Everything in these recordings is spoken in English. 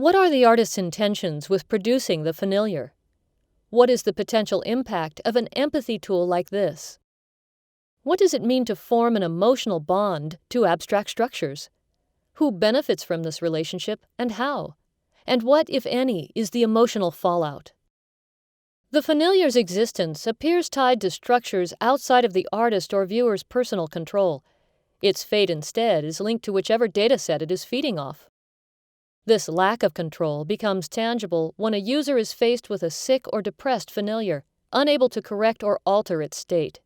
What are the artist's intentions with producing the familiar? What is the potential impact of an empathy tool like this? What does it mean to form an emotional bond to abstract structures? Who benefits from this relationship and how? And what, if any, is the emotional fallout? The familiar's existence appears tied to structures outside of the artist or viewer's personal control. Its fate instead is linked to whichever dataset it is feeding off. This lack of control becomes tangible when a user is faced with a sick or depressed familiar, unable to correct or alter its state.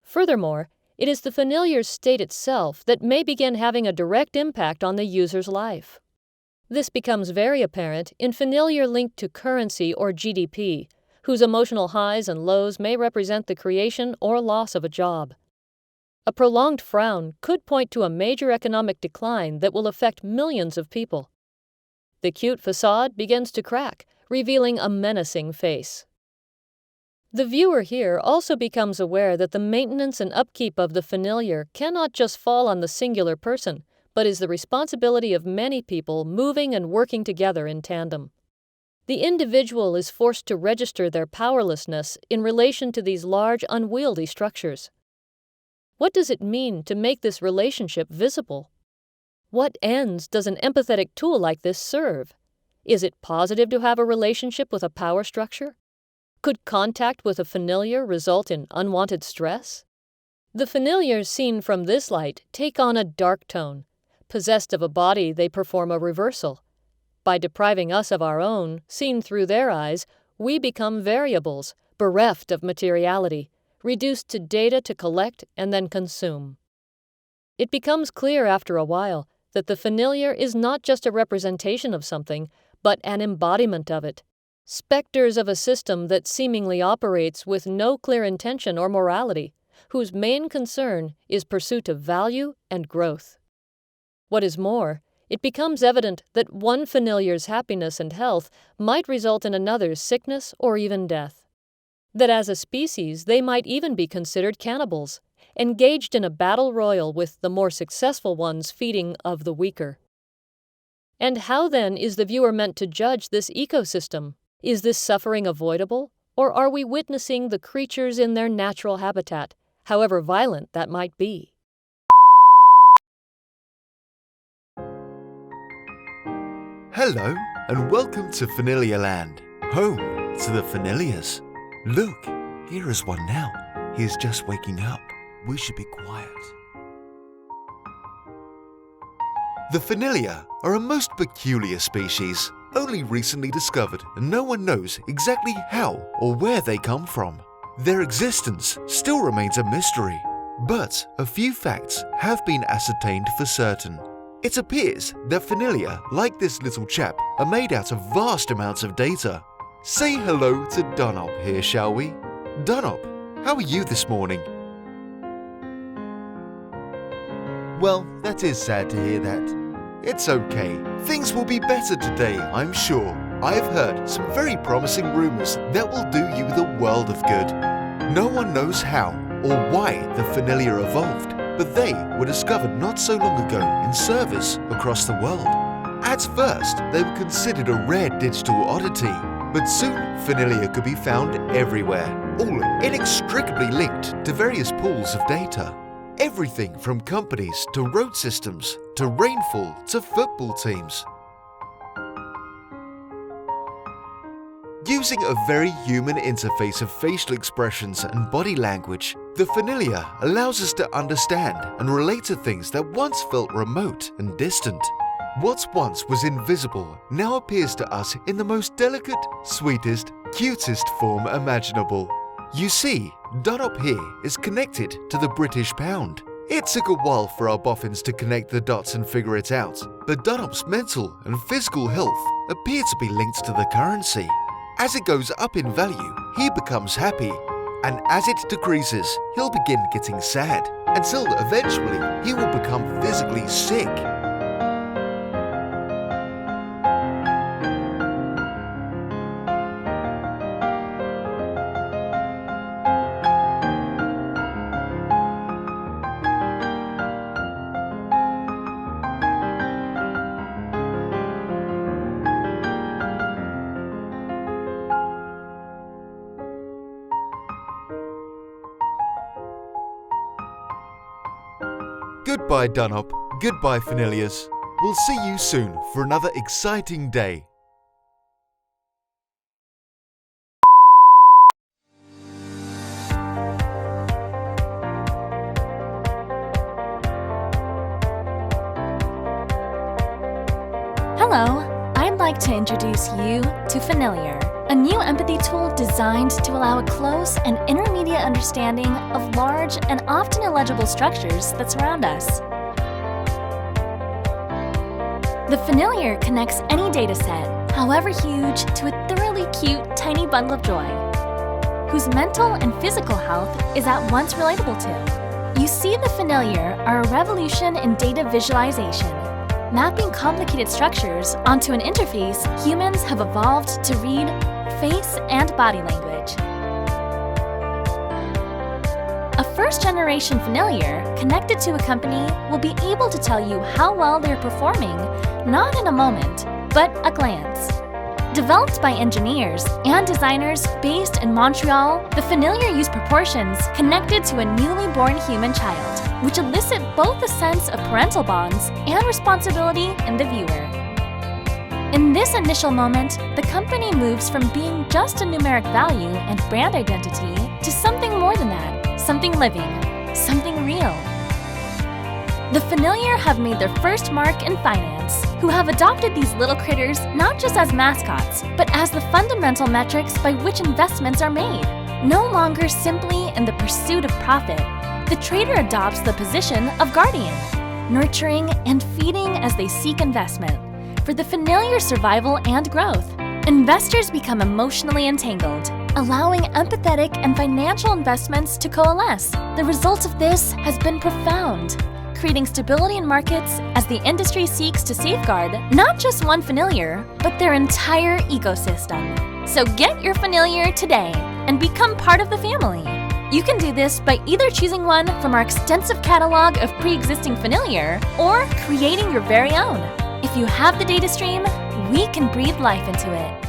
Furthermore, it is the familiar's state itself that may begin having a direct impact on the user's life. This becomes very apparent in familiar linked to currency or GDP, whose emotional highs and lows may represent the creation or loss of a job. A prolonged frown could point to a major economic decline that will affect millions of people. The cute facade begins to crack, revealing a menacing face. The viewer here also becomes aware that the maintenance and upkeep of the familiar cannot just fall on the singular person, but is the responsibility of many people moving and working together in tandem. The individual is forced to register their powerlessness in relation to these large, unwieldy structures. What does it mean to make this relationship visible? What ends does an empathetic tool like this serve? Is it positive to have a relationship with a power structure? Could contact with a familiar result in unwanted stress? The familiars seen from this light take on a dark tone. Possessed of a body, they perform a reversal. By depriving us of our own, seen through their eyes, we become variables, bereft of materiality, reduced to data to collect and then consume. It becomes clear after a while that the familiar is not just a representation of something, but an embodiment of it. Specters of a system that seemingly operates with no clear intention or morality, whose main concern is pursuit of value and growth. What is more, it becomes evident that one familiar's happiness and health might result in another's sickness or even death. That as a species they might even be considered cannibals, engaged in a battle royal with the more successful ones feeding of the weaker. And how then is the viewer meant to judge this ecosystem? Is this suffering avoidable, or are we witnessing the creatures in their natural habitat, however violent that might be? Hello, and welcome to Familiar Land, home to the familiars. Look, here is one now. He is just waking up. We should be quiet. The familiar are a most peculiar species, only recently discovered, and no one knows exactly how or where they come from. Their existence still remains a mystery, but a few facts have been ascertained for certain. It appears that familiar, like this little chap, are made out of vast amounts of data. Say hello to Dunop here, shall we? Dunop, how are you this morning? Well, that is sad to hear that. It's okay. Things will be better today, I'm sure. I've heard some very promising rumors that will do you the world of good. No one knows how or why the familiar evolved, but they were discovered not so long ago in service across the world. At first, they were considered a rare digital oddity, but soon familiar could be found everywhere, all inextricably linked to various pools of data. Everything from companies to road systems to rainfall to football teams. Using a very human interface of facial expressions and body language, the familiar allows us to understand and relate to things that once felt remote and distant. What once was invisible now appears to us in the most delicate, sweetest, cutest form imaginable. You see, Dunop here is connected to the British pound. It took a while for our boffins to connect the dots and figure it out, but Dunop's mental and physical health appear to be linked to the currency. As it goes up in value, he becomes happy, and as it decreases, he'll begin getting sad, until eventually he will become physically sick. Goodbye Dunlop, goodbye Familiars. We'll see you soon for another exciting day. Hello, I'd like to introduce you to Familiar, a new empathy tool designed to allow a close and intermediate understanding of large and often illegible structures that surround us. The Familiar connects any dataset, however huge, to a thoroughly cute tiny bundle of joy, whose mental and physical health is at once relatable to. You see, the Familiar are a revolution in data visualization, mapping complicated structures onto an interface humans have evolved to read face and body language. A first-generation Familiar connected to a company will be able to tell you how well they're performing, not in a moment, but a glance. Developed by engineers and designers based in Montreal, the Familiar use proportions connected to a newly born human child, which elicit both a sense of parental bonds and responsibility in the viewer. In this initial moment, the company moves from being just a numeric value and brand identity to something more than that, something living, something real. The Familiar have made their first mark in finance, who have adopted these little critters not just as mascots, but as the fundamental metrics by which investments are made. No longer simply in the pursuit of profit, the trader adopts the position of guardian, nurturing and feeding as they seek investment. For the Familiar survival and growth, investors become emotionally entangled, allowing empathetic and financial investments to coalesce. The result of this has been profound, creating stability in markets as the industry seeks to safeguard not just one Familiar, but their entire ecosystem. So get your Familiar today and become part of the family. You can do this by either choosing one from our extensive catalog of pre-existing Familiar or creating your very own. If you have the data stream, we can breathe life into it.